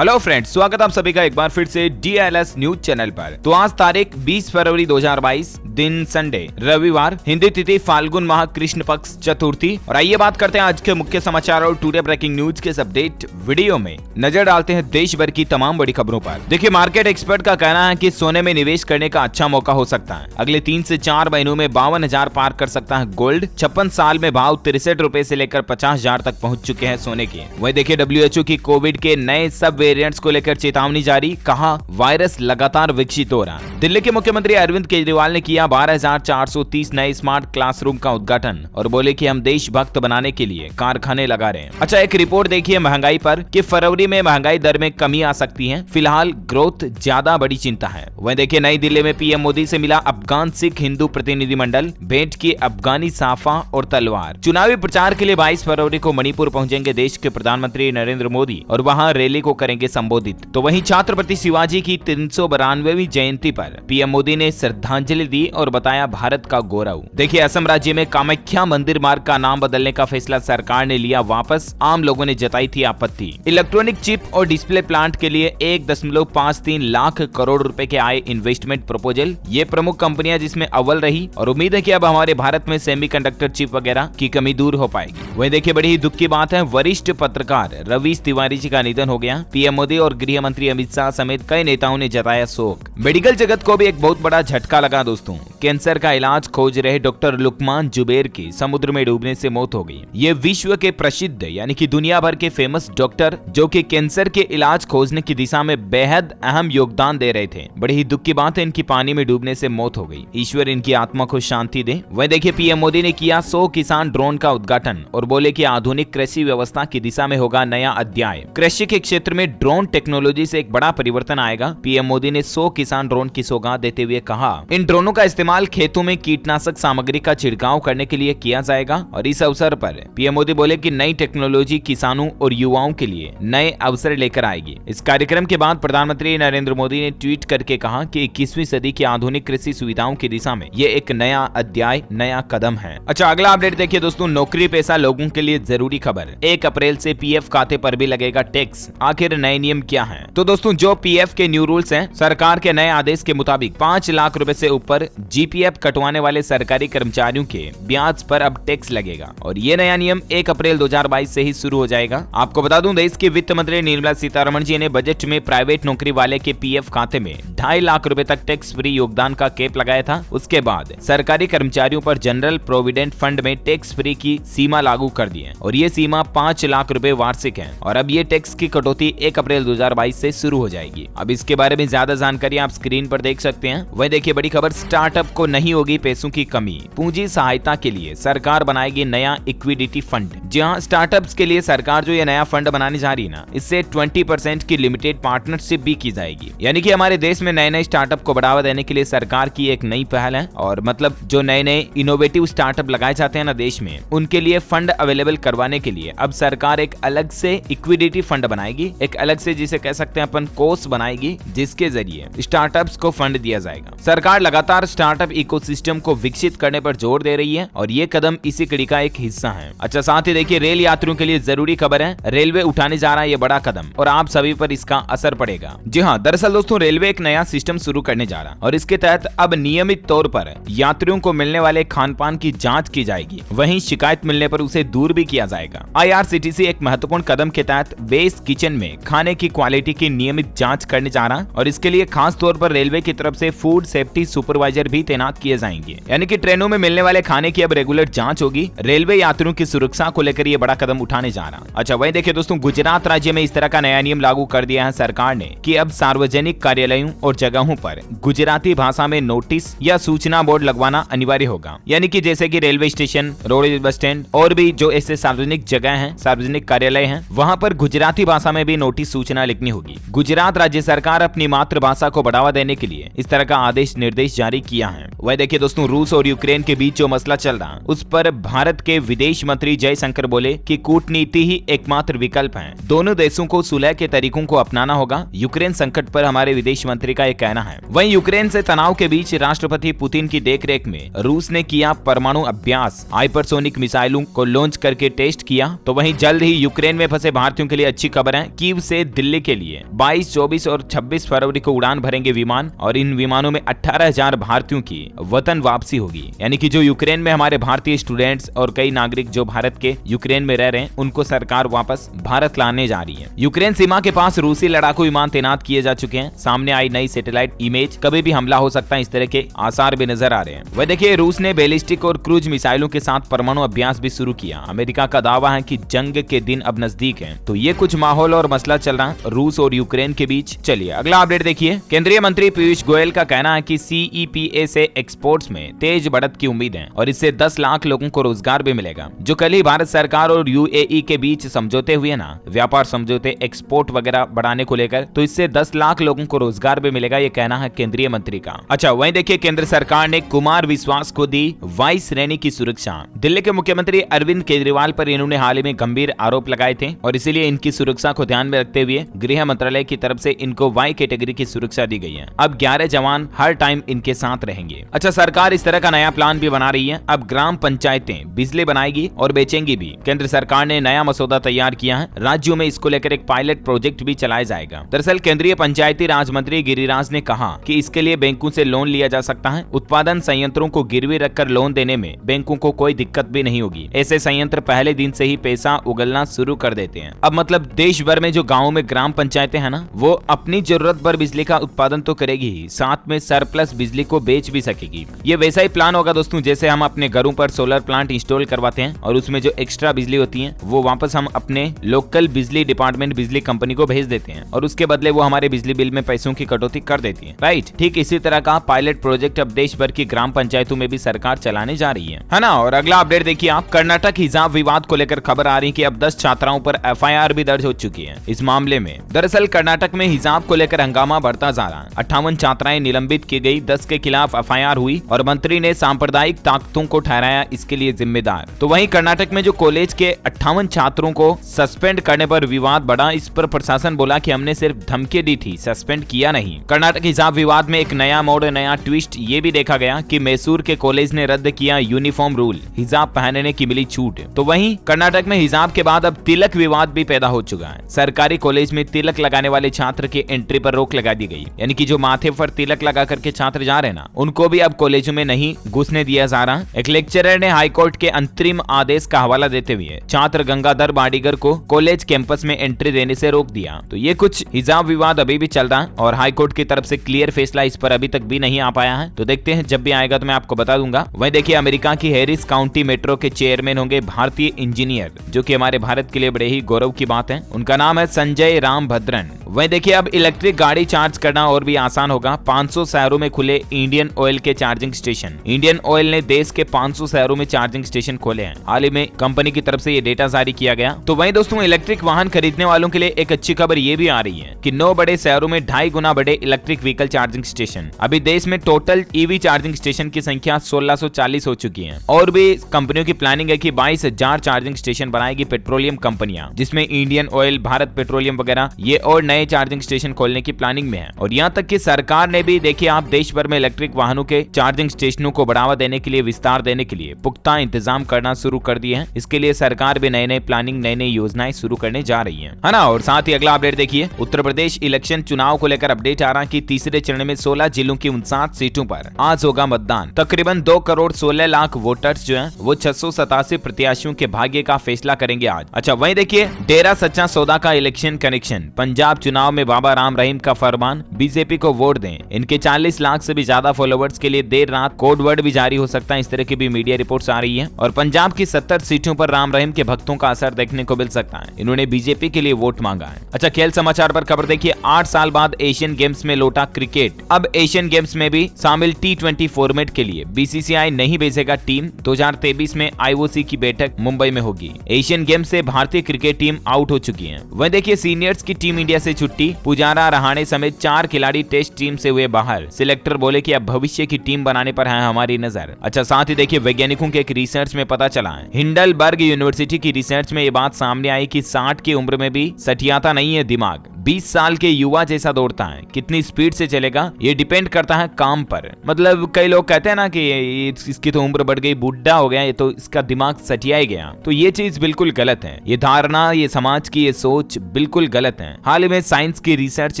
Hello friends, स्वागत आप सभी का एक बार फिर से DLS न्यूज चैनल पर। तो आज तारीख 20 फरवरी 2022, दिन संडे रविवार, हिंदी तिथि फाल्गुन माह कृष्ण पक्ष चतुर्थी। और आइए बात करते हैं आज के मुख्य समाचार और टुडे ब्रेकिंग न्यूज के इस अपडेट वीडियो में नजर डालते हैं देश भर की तमाम बड़ी खबरों पर। देखिए, मार्केट एक्सपर्ट का कहना है कि सोने में निवेश करने का अच्छा मौका हो सकता है। अगले 3 से 4 महीनों में 52,000 पार कर सकता है गोल्ड। 56 साल में भाव 63 रुपए से लेकर 50,000 तक पहुंच चुके हैं सोने के। वही देखिए, WHO की कोविड के नए सब वेरिएंट्स को लेकर चेतावनी जारी, कहा वायरस लगातार विकसित हो रहा है। दिल्ली के मुख्यमंत्री अरविंद केजरीवाल ने किया 12,430 नए स्मार्ट क्लासरूम का उद्घाटन और बोले कि हम देशभक्त बनाने के लिए कारखाने लगा रहे हैं। अच्छा, एक रिपोर्ट देखिए महंगाई पर कि फरवरी में महंगाई दर में कमी आ सकती है। फिलहाल ग्रोथ ज्यादा बड़ी चिंता है। वहीं देखिए, नई दिल्ली में पीएम मोदी से मिला अफगान सिख हिंदू प्रतिनिधिमंडल, भेंट की अफगानी साफा और तलवार। चुनावी प्रचार के लिए 22 फरवरी को मणिपुर पहुंचेंगे देश के प्रधानमंत्री नरेंद्र मोदी और वहां रैली को करेंगे संबोधित। तो वहीं छत्रपति शिवाजी की 392वीं जयंती पर पीएम मोदी ने श्रद्धांजलि दी और बताया भारत का गौरव। देखिए, असम राज्य में कामाख्या मंदिर मार्ग का नाम बदलने का फैसला सरकार ने लिया वापस, आम लोगों ने जताई थी आपत्ति। इलेक्ट्रॉनिक चिप और डिस्प्ले प्लांट के लिए 1.53 लाख करोड़ रुपए के आए इन्वेस्टमेंट प्रपोजल। ये प्रमुख कंपनियां जिसमें अव्वल रही और उम्मीद है कि अब हमारे भारत में सेमीकंडक्टर चिप वगैरह की कमी दूर हो पाएगी। वहीं देखिए, बड़ी ही दुख की बात है, वरिष्ठ पत्रकार रवीश तिवारी जी का निधन हो गया। पीएम मोदी और गृह मंत्री अमित शाह समेत कई नेताओं ने जताया शोक। मेडिकल जगत को भी एक बहुत बड़ा झटका लगा दोस्तों। कैंसर का इलाज खोज रहे डॉक्टर लुकमान जुबैर की समुद्र में डूबने से मौत हो गई। ये विश्व के प्रसिद्ध यानी कि दुनिया भर के फेमस डॉक्टर जो कि कैंसर के इलाज खोजने की दिशा में बेहद अहम योगदान दे रहे थे। बड़ी ही दुख की बात है, इनकी पानी में डूबने से मौत हो गई। ईश्वर इनकी आत्मा को शांति दे। वहीं देखिए, पीएम मोदी ने किया 100 किसान ड्रोन का उद्घाटन और बोले कि आधुनिक कृषि व्यवस्था की दिशा में होगा नया अध्याय। कृषि के क्षेत्र में ड्रोन टेक्नोलॉजी से एक बड़ा परिवर्तन आएगा। पीएम मोदी ने 100 किसान ड्रोन की सौगात देते हुए कहा, इन ड्रोनों का इस्तेमाल खेतों में कीटनाशक सामग्री का छिड़काव करने के लिए किया जाएगा। और इस अवसर पर पीएम मोदी बोले कि नई टेक्नोलॉजी किसानों और युवाओं के लिए नए अवसर लेकर आएगी। इस कार्यक्रम के बाद प्रधानमंत्री नरेंद्र मोदी ने ट्वीट करके कहा कि 21वीं सदी की आधुनिक कृषि सुविधाओं की दिशा में ये एक नया अध्याय, नया कदम है। अच्छा, अगला अपडेट देखिए दोस्तों, नौकरी पेशा लोगों के लिए जरूरी खबर। 1 अप्रैल से पीएफ खाते पर भी लगेगा टैक्स। आखिर नए नियम क्या है? तो दोस्तों, जो पीएफ के न्यू रूल्स हैं, सरकार के नए आदेश के मुताबिक 5 लाख रुपए से ऊपर जीपीएफ कटवाने वाले सरकारी कर्मचारियों के ब्याज पर अब टैक्स लगेगा। और ये नया नियम 1 अप्रैल 2022 से ही शुरू हो जाएगा। आपको बता दूं, देश की वित्त मंत्री निर्मला सीतारमण जी ने बजट में प्राइवेट नौकरी वाले के पीएफ खाते में 2.5 लाख रुपए तक टैक्स फ्री योगदान का कैप लगाया था। उसके बाद सरकारी कर्मचारियों पर जनरल प्रोविडेंट फंड में टैक्स फ्री की सीमा लागू कर दी है और ये सीमा 5 लाख रुपए वार्षिक है। और अब ये टैक्स की कटौती 1 अप्रैल 2022 से शुरू हो जाएगी। अब इसके बारे में ज्यादा जानकारी आप स्क्रीन पर देख सकते हैं। वहीं देखिए, बड़ी खबर, स्टार्टअप को नहीं होगी पैसों की कमी। पूंजी सहायता के लिए सरकार बनाएगी नया इक्विडिटी फंड। जी हाँ, स्टार्टअप्स के लिए सरकार जो ये नया फंड बनाने जा रही है ना, इससे 20% की लिमिटेड पार्टनरशिप भी की जाएगी। यानी कि हमारे देश में नए नए स्टार्टअप को बढ़ावा देने के लिए सरकार की एक नई पहल है। और मतलब जो नए नए इनोवेटिव स्टार्टअप लगाए जाते हैं ना देश में, उनके लिए फंड अवेलेबल करवाने के लिए अब सरकार एक अलग से इक्विडिटी फंड बनाएगी। एक अलग से जिसे कह सकते हैं अपन कोष बनाएगी, जिसके जरिए स्टार्टअप्स को फंड दिया जाएगा। सरकार लगातार स्टार्टअप इकोसिस्टम को विकसित करने पर जोर दे रही है और ये कदम इसी कड़ी का एक हिस्सा है। अच्छा, साथ ही देखिए, रेल यात्रियों के लिए जरूरी खबर है, रेलवे उठाने जा रहा है ये बड़ा कदम और आप सभी पर इसका असर पड़ेगा। जी हाँ, दरअसल दोस्तों, रेलवे एक नया सिस्टम शुरू करने जा रहा है और इसके तहत अब नियमित तौर पर यात्रियों को मिलने वाले खान पान की जाँच की जाएगी। वहीं शिकायत मिलने पर उसे दूर भी किया जाएगा। IRCTC एक महत्वपूर्ण कदम के तहत बेस किचन में खाने की क्वालिटी की नियमित जांच करने जा रहा है और इसके लिए खास तौर पर रेलवे की तरफ से फूड सेफ्टी सुपरवाइजर भी तैनात किए जाएंगे। यानी कि ट्रेनों में मिलने वाले खाने की अब रेगुलर जांच होगी। रेलवे यात्रियों की सुरक्षा को लेकर ये बड़ा कदम उठाने जा रहा है। अच्छा, वहीं देखिए दोस्तों, गुजरात राज्य में इस तरह का नया नियम लागू कर दिया है सरकार ने कि अब सार्वजनिक कार्यालयों और जगहों पर गुजराती भाषा में नोटिस या सूचना बोर्ड लगवाना अनिवार्य होगा। यानी कि जैसे कि railway station, road, bus stand और भी जो ऐसे सार्वजनिक जगह हैं, सार्वजनिक कार्यालय हैं, वहां पर गुजराती भाषा में भी नोटिस सूचना लिखनी होगी। गुजरात राज्य सरकार अपनी मातृभाषा को बढ़ावा देने के लिए इस तरह का आदेश निर्देश जारी किया है। है। वह देखिए दोस्तों, रूस और यूक्रेन के बीच जो मसला चल रहा उस पर भारत के विदेश मंत्री जयशंकर बोले कि कूटनीति ही एकमात्र विकल्प है, दोनों देशों को सुलह के तरीकों को अपनाना होगा। यूक्रेन संकट पर हमारे विदेश मंत्री का यह कहना है। वहीं यूक्रेन से तनाव के बीच राष्ट्रपति पुतिन की देखरेख में रूस ने किया परमाणु अभ्यास, हाइपरसोनिक मिसाइलों को लॉन्च करके टेस्ट किया। तो वहीं जल्द ही यूक्रेन में फंसे भारतीयों के लिए अच्छी खबर है। कीव से दिल्ली के लिए 22, 24 और 26 फरवरी को उड़ान भरेंगे विमान और इन विमानों में 18,000 भारतीयों की वतन वापसी होगी। यानी कि जो यूक्रेन में हमारे भारतीय स्टूडेंट्स और कई नागरिक जो भारत के यूक्रेन में रह रहे हैं उनको सरकार वापस भारत लाने जा रही है। यूक्रेन सीमा के पास रूसी लड़ाकू विमान तैनात किए जा चुके हैं। सामने आई नई सैटेलाइट इमेज, कभी भी हमला हो सकता है, इस तरह के आसार भी नजर आ रहे हैं। वह देखिए, रूस ने बैलिस्टिक और क्रूज मिसाइलों के साथ परमाणु अभ्यास भी शुरू किया। अमेरिका का दावा है कि जंग के दिन अब नजदीक है। तो ये कुछ माहौल और मसला चल रहा है रूस और यूक्रेन के बीच। चलिए अगला अपडेट देखिए। केंद्रीय मंत्री पीयूष गोयल का कहना है कि CEPA से एक्सपोर्ट्स में तेज बढ़त की उम्मीद है और इससे 10 लाख लोगों को रोजगार भी मिलेगा। जो कल ही भारत सरकार और UAE के बीच समझौते हुए ना, व्यापार समझौते, एक्सपोर्ट वगैरह बढ़ाने को लेकर, तो इससे 10 लाख लोगों को रोजगार भी मिलेगा, ये कहना है केंद्रीय मंत्री का। अच्छा, वहीं देखिए, केंद्र सरकार ने कुमार विश्वास को दी वाई श्रेणी की सुरक्षा। दिल्ली के मुख्यमंत्री अरविंद केजरीवाल पर इन्होंने हाल ही में गंभीर आरोप लगाए थे और इसीलिए इनकी सुरक्षा को ध्यान में रखते हुए गृह मंत्रालय की तरफ से इनको वाई कैटेगरी की सुरक्षा दी गई है। अब 11 जवान हर टाइम इनके साथ रहेंगे। अच्छा, सरकार इस तरह का नया प्लान भी बना रही है। अब ग्राम पंचायतें बिजली बनाएगी और बेचेंगी भी। केंद्र सरकार ने नया मसौदा तैयार किया है। राज्यों में इसको लेकर एक पायलट प्रोजेक्ट भी चलाया जाएगा। दरअसल केंद्रीय पंचायती राज मंत्री गिरिराज ने कहा कि इसके लिए बैंकों से लोन लिया जा सकता है। उत्पादन संयंत्रों को गिरवी रखकर लोन देने में बैंकों को कोई दिक्कत भी नहीं होगी। ऐसे संयंत्र पहले दिन से ही पैसा उगलना शुरू कर देते हैं। अब मतलब देश भर में जो गाँव में ग्राम पंचायतें हैं ना, वो अपनी जरूरत पर बिजली का उत्पादन तो करेगी ही, साथ में सरप्लस बिजली को बेच भी सकेगी। ये वैसा ही प्लान होगा दोस्तों, जैसे हम अपने घरों पर सोलर प्लांट इंस्टॉल करवाते हैं और उसमें जो एक्स्ट्रा बिजली होती है वो वापस हम अपने लोकल बिजली डिपार्टमेंट बिजली कंपनी को भेज देते हैं और उसके बदले वो हमारे बिजली बिल में पैसों की कटौती कर देती है। राइट, ठीक इसी तरह का पायलट प्रोजेक्ट अब देश भर की ग्राम पंचायतों में भी सरकार चलाने जा रही है ना। और अगला अपडेट देखिए आप, कर्नाटक हिजाब विवाद को लेकर खबर आ रही है कि अब 10 छात्राओं पर FIR भी दर्ज हो चुकी है इस मामले में। दरअसल कर्नाटक में हिजाब को लेकर हंगामा बढ़ता जा रहा है। 58 छात्राएं निलंबित की गई, 10 के खिलाफ FIR हुई और मंत्री ने सांप्रदायिक ताकतों को ठहराया इसके लिए जिम्मेदार। तो वहीं कर्नाटक में जो कॉलेज के 58 छात्रों को सस्पेंड करने पर विवाद बढ़ा। इस पर प्रशासन बोला कि हमने सिर्फ धमकी दी थी, सस्पेंड किया नहीं। कर्नाटक हिजाब विवाद में एक नया मोड़, नया ट्विस्ट ये भी देखा गया कि मैसूर के कॉलेज ने रद्द किया यूनिफॉर्म रूल, हिजाब पहनने की मिली छूट। तो वहीं कर्नाटक में हिजाब के बाद अब तिलक विवाद भी पैदा हो चुका है। सरकारी कॉलेज में तिलक लगाने वाले छात्र के एंट्री पर रोक लगा दी गई। यानी कि जो माथे पर तिलक लगा करके छात्र जा रहे हैं ना, उनको भी अब कॉलेजों में नहीं घुसने दिया जा रहा। एक लेक्चरर ने हाईकोर्ट के अंतरिम आदेश का हवाला देते हुए छात्र गंगाधर बाडीगर को कॉलेज कैंपस में एंट्री देने से रोक दिया। तो ये कुछ हिजाब विवाद अभी भी चल रहा है और हाईकोर्ट की तरफ से क्लियर फैसला इस पर अभी तक भी नहीं आ पाया है। तो देखते हैं, जब भी आएगा तो मैं आपको बता दूंगा। वहीं देखिए, अमेरिका की हैरिस काउंटी मेट्रो के चेयरमैन होंगे भारतीय इंजीनियर, जो कि हमारे भारत के लिए बड़े ही गौरव की बात है। उनका नाम है संजय राम भद्रन। वहीं देखिए, अब इलेक्ट्रिक गाड़ी चार्ज करना और भी आसान होगा। 500 शहरों में खुले इंडियन ऑयल के चार्जिंग स्टेशन। इंडियन ऑयल ने देश के 500 शहरों में चार्जिंग स्टेशन खोले हैं। हाल ही में कंपनी की तरफ से ये डेटा जारी किया गया। तो वहीं दोस्तों, इलेक्ट्रिक वाहन खरीदने वालों के लिए एक अच्छी खबर ये भी आ रही है कि 9 बड़े शहरों में 2.5 गुना बड़े इलेक्ट्रिक व्हीकल चार्जिंग स्टेशन। अभी देश में टोटल ईवी चार्जिंग स्टेशन की संख्या 1640 हो चुकी है और भी कंपनियों की प्लानिंग है कि 22,000 चार्जिंग स्टेशन बनाएगी पेट्रोलियम कंपनियां, जिसमें इंडियन ऑयल, भारत पेट्रोलियम वगैरह ये और नए चार्जिंग स्टेशन खोलने की प्लानिंग में है। और यहाँ तक कि सरकार ने भी देखिए आप देश भर में इलेक्ट्रिक वाहनों के चार्जिंग स्टेशनों को बढ़ावा देने के लिए, विस्तार देने के लिए पुख्ता इंतजाम करना शुरू कर दिए हैं। इसके लिए सरकार भी नए नए प्लानिंग, नई नई योजनाएं शुरू करने जा रही है ना। और साथ ही अगला अपडेट देखिए, उत्तर प्रदेश इलेक्शन चुनाव को लेकर अपडेट आ रहा है कि तीसरे चरण में 16 जिलों की 59 सीटों पर आज होगा मतदान। तकरीबन 2 करोड़ 16 लाख वोटर्स जो हैं वो 687 प्रत्याशियों के भाग्य का फैसला करेंगे आज। अच्छा, वहीं देखिए, डेरा सच्चा सौदा का इलेक्शन कनेक्शन। पंजाब चुनाव में बाबा राम रहीम का फरमान, बीजेपी को वोट दें। इनके 40 लाख से भी ज्यादा फॉलोवर्स के लिए देर रात कोड वर्ड भी जारी हो सकता है, इस तरह की भी मीडिया रिपोर्ट्स आ रही है। और पंजाब की 70 सीटों पर राम रहीम के भक्तों का असर देखने को मिल सकता है। इन्होंने बीजेपी के लिए वोट मांगा है। अच्छा, खेल समाचार पर खबर देखिए, 8 साल बाद एशियन गेम्स में लौटा क्रिकेट। अब एशियन गेम्स में भी शामिल T20 फॉर्मेट के लिए BCCI नहीं भेजेगा टीम। 2023 में IOC की बैठक मुंबई में होगी। एशियन गेम्स से भारतीय क्रिकेट टीम आउट हो चुकी है। वह देखिए, सीनियर्स की टीम इंडिया से छुट्टी, पुजारा, रहाणे समेत 4 खिलाड़ी टेस्ट टीम से हुए बाहर। सिलेक्टर बोले कि अब भविष्य की टीम बनाने पर है हमारी नजर। अच्छा, साथ ही देखिए वैज्ञानिकों के एक रिसर्च में पता चला है, हिंडलबर्ग यूनिवर्सिटी की रिसर्च में ये बात सामने आई कि 60 की उम्र में भी सठियाता नहीं है दिमाग। 20 साल के युवा जैसा दौड़ता है। कितनी स्पीड से चलेगा ये डिपेंड करता है काम पर। मतलब कई लोग कहते हैं ना कि इसकी तो उम्र बढ़ गई, बुढ़ा हो गया, ये तो इसका दिमाग सटिया ही गया। तो ये चीज बिल्कुल गलत है। ये धारणा, ये समाज की ये सोच बिल्कुल गलत है। हाल ही में साइंस की रिसर्च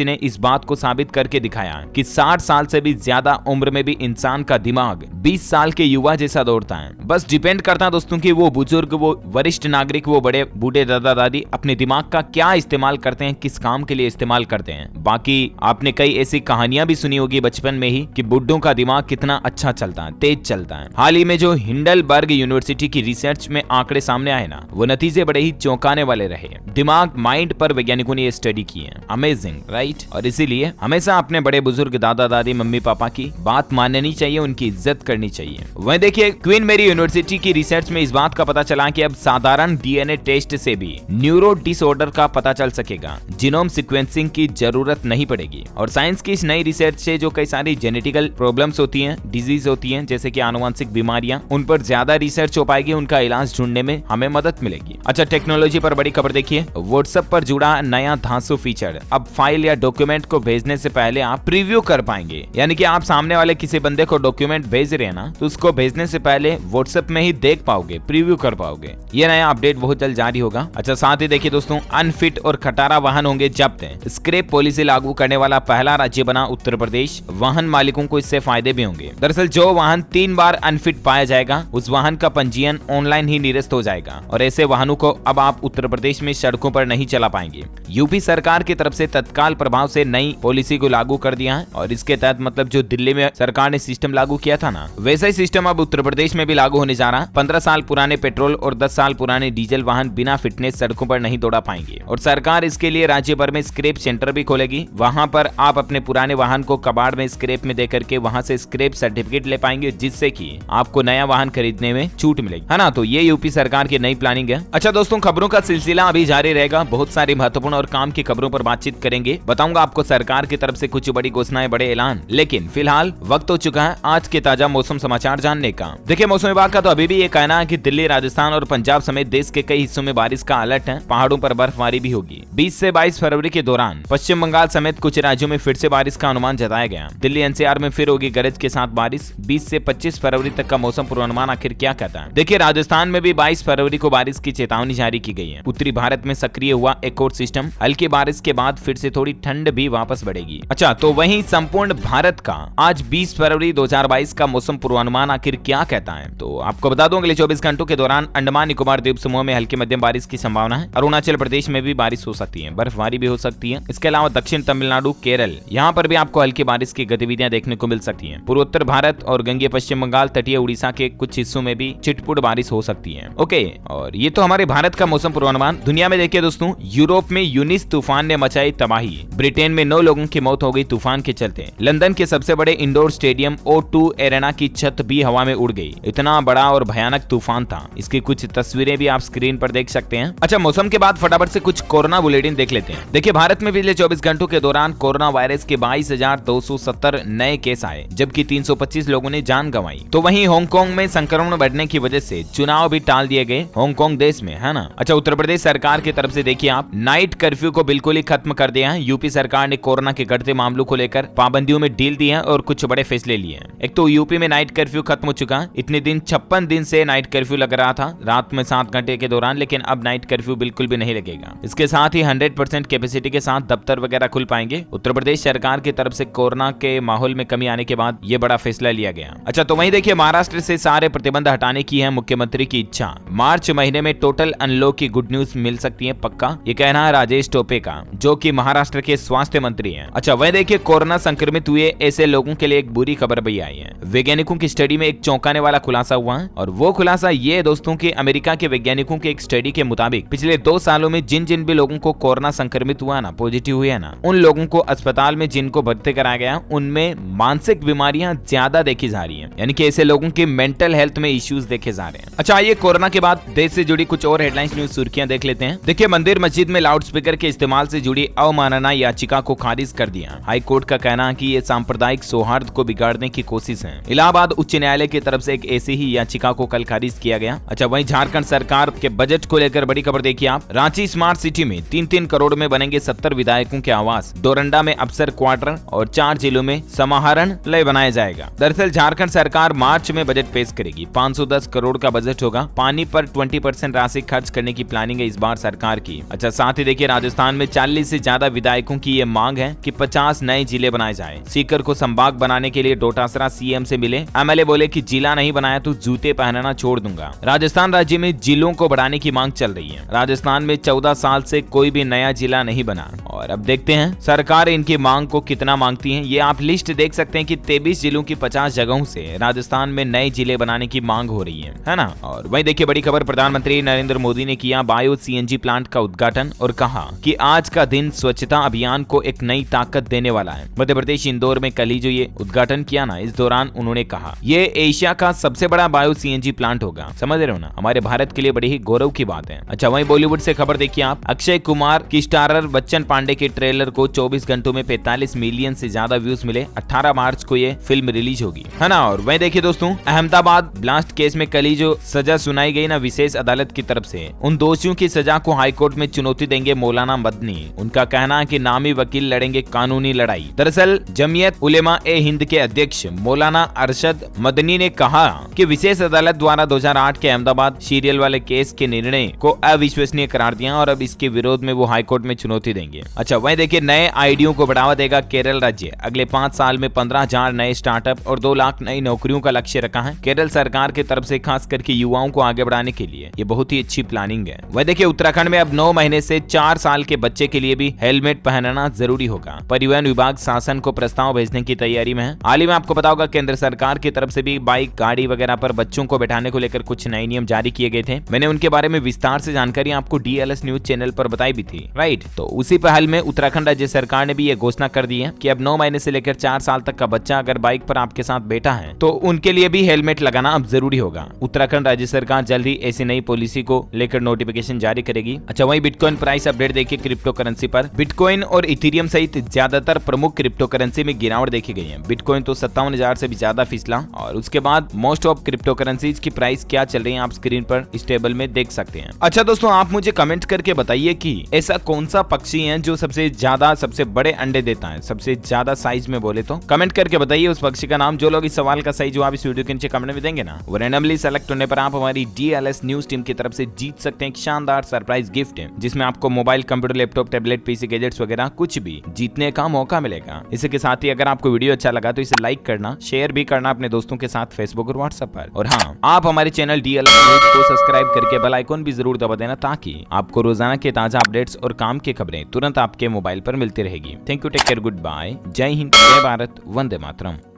ने इस बात को साबित करके दिखाया कि 60 साल से भी ज्यादा उम्र में भी इंसान का दिमाग 20 साल के युवा जैसा दौड़ता है। बस डिपेंड करता है दोस्तों कि वो बुजुर्ग, वो वरिष्ठ नागरिक, वो बड़े बूढ़े दादा दादी अपने दिमाग का क्या इस्तेमाल करते हैं, किस काम के लिए इस्तेमाल करते हैं। बाकी आपने कई ऐसी कहानियां भी सुनी होगी बचपन में ही कि बुड्ढों का दिमाग कितना अच्छा चलता है, तेज चलता है। हाल ही में जो हिंडलबर्ग यूनिवर्सिटी की रिसर्च में आंकड़े सामने आए ना, वो नतीजे बड़े ही चौंकाने वाले रहे। दिमाग, माइंड पर वैज्ञानिकों ने ये स्टडी की है। Amazing, right? और इसीलिए हमेशा अपने बड़े बुजुर्ग, दादा दादी, मम्मी पापा की बात माननी चाहिए, उनकी इज्जत करनी चाहिए। वहीं देखिए क्वीन मेरी यूनिवर्सिटी की रिसर्च में इस बात का पता चला कि अब साधारण डीएनए टेस्ट से भी न्यूरो डिसऑर्डर का पता चल सकेगा। जीनोम सीक्वेंसिंग की जरूरत नहीं पड़ेगी। और साइंस की इस नई रिसर्च से जो कई सारी जेनेटिकल प्रॉब्लम्स होती हैं, डिजीज होती हैं, जैसे कि आनुवंशिक बीमारियां, उन पर ज्यादा रिसर्च हो पाएगी, उनका इलाज ढूंढने में हमें मदद मिलेगी। अच्छा, टेक्नोलॉजी पर बड़ी खबर देखिए, व्हाट्सएप पर जुड़ा नया धांसू फीचर। अब फाइल या डॉक्यूमेंट को भेजने से पहले आप प्रीव्यू कर पाएंगे। यानी कि आप सामने वाले किसी बंदे को डॉक्यूमेंट भेज रहे हैं ना, तो उसको भेजने से पहले व्हाट्सएप में ही देख पाओगे, प्रीव्यू कर पाओगे। ये नया अपडेट बहुत जल्द जारी होगा। अच्छा, साथ ही देखिए दोस्तों, अनफिट और खटारा वाहन होंगे जब्त। स्क्रैप पॉलिसी लागू करने वाला पहला राज्य बना उत्तर प्रदेश। वाहन मालिकों को इससे फायदे भी होंगे। दरअसल जो वाहन 3 बार अनफिट पाया जाएगा, उस वाहन का पंजीयन ऑनलाइन ही निरस्त हो जाएगा और ऐसे वाहनों को अब आप उत्तर प्रदेश में सड़कों पर नहीं चला पाएंगे। यूपी सरकार की तरफ से तत्काल प्रभाव से नई पॉलिसी को लागू कर दिया है और इसके तहत मतलब जो दिल्ली में सरकार ने सिस्टम लागू किया था ना, वैसा ही सिस्टम अब उत्तर प्रदेश में भी लागू होने जा रहा है। 15 साल पुराने पेट्रोल और 10 साल पुराने डीजल वाहन बिना फिटनेस सड़कों पर नहीं दौड़ा पाएंगे और सरकार इसके लिए राज्य भर में स्क्रैप सेंटर भी खोलेगी। वहां पर आप अपने पुराने वाहन को कबाड़ में स्क्रैप में देकर के वहां से स्क्रैप सर्टिफिकेट ले पाएंगे, जिससे कि आपको नया वाहन खरीदने में छूट मिलेगी, है ना। तो ये यूपी सरकार की नई प्लानिंग है। अच्छा दोस्तों, खबरों का सिलसिला अभी जारी रहेगा। बहुत सारी महत्वपूर्ण और काम की खबरों पर बातचीत करेंगे। बताऊंगा आपको सरकार की तरफ से कुछ बड़ी घोषणाएं, बड़े ऐलान। लेकिन फिलहाल वक्त हो चुका है आज के ताजा मौसम समाचार जानने का। देखिए, मौसम विभाग का तो अभी भी ये कहना है कि दिल्ली, राजस्थान और पंजाब समेत देश के कई हिस्सों में बारिश का अलर्ट है। पहाड़ों पर बर्फबारी भी होगी। 20 से 22 फरवरी के दौरान पश्चिम बंगाल समेत कुछ राज्यों में फिर से बारिश का अनुमान जताया गया। दिल्ली एनसीआर में फिर होगी गरज के साथ बारिश। 20 से 25 फरवरी तक का मौसम पूर्वानुमान आखिर क्या कहता है? देखिए, राजस्थान में भी 22 फरवरी को बारिश की चेतावनी जारी की गई है। उत्तरी भारत में सक्रिय हुआ एक और सिस्टम, हल्की बारिश के बाद फिर से थोड़ी ठंड भी वापस बढ़ेगी। अच्छा, तो वहीं संपूर्ण भारत का आज 20 फरवरी 2022 का मौसम पूर्वानुमान आखिर क्या कहता है? तो आपको बता दूं, अगले 24 घंटों के दौरान अंडमान निकोबार द्वीप समूह में हल्की मध्यम बारिश की संभावना है। अरुणाचल प्रदेश में भी बारिश हो सकती है, बर्फबारी भी हो सकती है। इसके अलावा दक्षिण तमिलनाडु, केरल, यहाँ पर भी आपको हल्की बारिश की गतिविधियां देखने को मिल सकती हैं। पूर्वोत्तर भारत और गंगीय पश्चिम बंगाल, तटीय उड़ीसा के कुछ हिस्सों में भी छिटपुट बारिश हो सकती है। ओके, और ये तो हमारे भारत का मौसम पूर्वानुमान। दुनिया में देखिए दोस्तों, यूरोप में यूनिस तूफान ने मचाई तबाही। ब्रिटेन में 9 लोगों की मौत हो गई तूफान के चलते। लंदन के सबसे बड़े इंडोर स्टेडियम O2 एरेना की छत भी हवा में उड़ गई। इतना बड़ा और भयानक तूफान था। इसकी कुछ तस्वीरें भी आप स्क्रीन पर देख सकते हैं। अच्छा, मौसम के बाद फटाफट से कुछ कोरोना बुलेटिन देख लेते हैं। देखिए, भारत में पिछले 24 घंटों के दौरान कोरोना वायरस के 22,270 नए केस आए, जबकि 325 लोगों ने जान गंवाई। तो वहीं हांगकांग में संक्रमण बढ़ने की वजह से चुनाव भी टाल दिए गए हांगकांग देश में, है ना। अच्छा, उत्तर प्रदेश सरकार की तरफ से देखिए आप, नाइट कर्फ्यू को बिल्कुल ही खत्म कर दिया है। यूपी सरकार ने कोरोना के बढ़ते मामलों को लेकर पाबंदियों में ढील दी है और कुछ बड़े फैसले लिए हैं। एक तो यूपी में नाइट कर्फ्यू खत्म हो चुका है। इतने दिन 56 दिन से नाइट कर्फ्यू लग रहा था रात में 7 घंटे के दौरान, लेकिन अब नाइट कर्फ्यू बिल्कुल भी नहीं लगेगा। इसके साथ ही 100% कैपेसिटी के साथ दफ्तर वगैरह खुल पाएंगे। उत्तर प्रदेश सरकार की तरफ से कोरोना के माहौल में कमी आने के बाद ये बड़ा फैसला लिया गया। अच्छा, तो वहीं देखिए, महाराष्ट्र से सारे प्रतिबंध हटाने की है मुख्यमंत्री की इच्छा। मार्च महीने में टोटल अनलॉक की गुड न्यूज मिल सकती है पक्का, ये कहना है राजेश टोपे का, जो कि महाराष्ट्र के स्वास्थ्य मंत्री हैं। अच्छा, वहीं देखिए, कोरोना संक्रमित हुए ऐसे लोगों के लिए एक बुरी खबर भी आई है। वैज्ञानिकों की स्टडी में एक चौंकाने वाला खुलासा हुआ है और वो खुलासा ये है दोस्तों कि अमेरिका के वैज्ञानिकों के एक स्टडी के मुताबिक पिछले 2 सालों में जिन जिन भी लोगों को कोरोना संक्रमित संक्रमित हुआ ना, पॉजिटिव हुए ना, उन लोगों को अस्पताल में जिनको भर्ती कराया गया उनमें मानसिक बीमारियां ज्यादा देखी जा रही हैं, यानी कि ऐसे लोगों की मेंटल हेल्थ में इश्यूज देखे जा रहे हैं। अच्छा, ये कोरोना के बाद देश से जुड़ी कुछ और हेडलाइंस न्यूज सुर्खियां देख लेते हैं। देखिए, मंदिर मस्जिद में लाउडस्पीकर के इस्तेमाल से जुड़ी अवमानना याचिका को खारिज कर दिया। हाई कोर्ट का कहना है कि ये सांप्रदायिक सौहार्द को बिगाड़ने की कोशिश है। इलाहाबाद उच्च न्यायालय की तरफ से एक ऐसी ही याचिका को कल खारिज किया गया। अच्छा, वहीं झारखंड सरकार के बजट को लेकर बड़ी खबर देखिए आप। रांची स्मार्ट सिटी में 3-3 करोड़ में बनेंगे 70 विधायकों के आवास। डोरंडा में अफसर क्वार्टर और 4 जिलों में समाहरणालय बनाया जाएगा। दरअसल झारखंड सरकार मार्च में बजट पेश करेगी। 510 करोड़ का बजट होगा। पानी पर 20% राशि खर्च करने की प्लानिंग है इस बार सरकार की। अच्छा, साथ ही देखिए, राजस्थान में 40 से ज्यादा विधायकों की ये मांग है कि 50 नए जिले बनाए जाए। सीकर को संभाग बनाने के लिए डोटासरा सीएम से मिले। एमएलए बोले कि जिला नहीं बनाया तो जूते पहनना छोड़ दूंगा। राजस्थान राज्य में जिलों को बढ़ाने की मांग चल रही है। राजस्थान में 14 साल से कोई भी नया जिला नहीं बना और अब देखते हैं सरकार इनकी मांग को कितना मांगती है। ये आप लिस्ट देख सकते हैं कि 23 जिलों की 50 जगहों से राजस्थान में नए जिले बनाने की मांग हो रही है ना। और वहीं देखिए, बड़ी खबर, प्रधानमंत्री नरेंद्र मोदी ने किया बायो सीएनजी प्लांट का उद्घाटन और कहा कि आज का दिन स्वच्छता अभियान को एक नई ताकत देने वाला है। मध्य प्रदेश इंदौर में कल ही जो ये उद्घाटन किया ना, इस दौरान उन्होंने कहा ये एशिया का सबसे बड़ा बायो सीएनजी प्लांट होगा। समझ रहे हो ना, हमारे भारत के लिए बड़ी ही गौरव की बात है। अच्छा, वहीं बॉलीवुड से खबर देखिए आप। अक्षय कुमार की स्टारर बच्चन पांडे के ट्रेलर को 24 घंटों में 45 मिलियन से ज्यादा व्यूज मिले। 18 मार्च को ये फिल्म रिलीज होगी, है ना। और वहीं देखिए दोस्तों, अहमदाबाद ब्लास्ट केस में कल ही जो सजा सुनाई गई ना विशेष अदालत की तरफ से, उन दोषियों की सजा को हाईकोर्ट में चुनौती देंगे मौलाना मदनी। उनका कहना है कि नामी वकील लड़ेंगे कानूनी लड़ाई। दरअसल जमीयत उलेमा ए हिंद के अध्यक्ष मौलाना अरशद मदनी ने कहा कि विशेष अदालत द्वारा 2008 के अहमदाबाद सीरियल वाले केस के निर्णय को अविश्वसनीय करार दिया और अब इसके विरोध में वो हाईकोर्ट में चुनौती देंगे। अच्छा, वहीं देखिए, नए आईडियों को बढ़ावा देगा केरल राज्य। अगले 5 साल में 15,000 नए स्टार्टअप और 2 लाख नई नौकरियों का लक्ष्य रखा है केरल सरकार की तरफ से, खास करके युवाओं को आगे बढ़ाने के लिए। ये बहुत ही अच्छी प्लानिंग है। वह देखिए, उत्तराखंड में अब 9 महीने से 4 साल के बच्चे के लिए भी हेलमेट पहनना जरूरी होगा। परिवहन विभाग शासन को प्रस्ताव भेजने की तैयारी में है। हाल ही में आपको पता होगा केंद्र सरकार की तरफ से भी बाइक गाड़ी वगैरह पर बच्चों को बैठाने को लेकर कुछ नए नियम जारी किए गए थे। मैंने उनके बारे में विस्तार से जानकारी आपको डीएलएस न्यूज चैनल पर बताई भी थी, राइट। तो उसी पहल में उत्तराखंड राज्य सरकार ने भी ये घोषणा कर दी है कि अब 9 महीने से लेकर 4 साल तक का बच्चा अगर बाइक पर आपके साथ बैठा है तो उनके लिए भी हेलमेट लगाना अब जरूरी होगा। उत्तराखंड राज्य सरकार जल्द ही ऐसी नई पॉलिसी को लेकर नोटिफिकेशन जारी करेगी। अच्छा, वहीं बिटकॉइन प्राइस अपडेट देखिए क्रिप्टो करेंसी पर। बिटकॉइन और इथेरियम सहित ज्यादातर प्रमुख क्रिप्टो करेंसी में गिरावट देखी गई है। बिटकॉइन तो 57,000 से भी ज्यादा फिसला और उसके बाद मोस्ट ऑफ क्रिप्टो करेंसीज की प्राइस क्या चल रही है आप स्क्रीन पर इस टेबल में देख सकते हैं। अच्छा दोस्तों, आप मुझे कमेंट करके बताइए कि ऐसा कौन सा पक्षी है जो सबसे बड़े अंडे देता है, सबसे ज्यादा साइज में बोले तो। कमेंट करके बताइए उस पक्षी का नाम। जो लोग इस सवाल का सही जवाब इस वीडियो के नीचे कमेंट में देंगे ना, वो रैंडमली सेलेक्ट होने पर आप हमारी डीएलएस न्यूज टीम की तरफ से जीत सकते हैं एक शानदार सरप्राइज गिफ्ट है, जिसमें आपको mobile, computer, laptop, tablet, PC, gadgets वगैरह कुछ भी जीतने का मौका मिलेगा। इसके साथ ही अगर आपको वीडियो अच्छा लगा तो इसे लाइक करना, शेयर भी करना अपने दोस्तों के साथ फेसबुक और व्हाट्सएप पर। और हाँ, आप हमारे चैनल डीएलएस न्यूज को सब्सक्राइब करके बेल आइकन भी जरूर दबा देना ताकि आपको रोजाना के ताजा अपडेट्स और काम की खबरें तुरंत आपके मोबाइल पर मिलती रहेगी। Thank you, take care, good bye, जय हिंद, जय भारत, वंदे मातरम।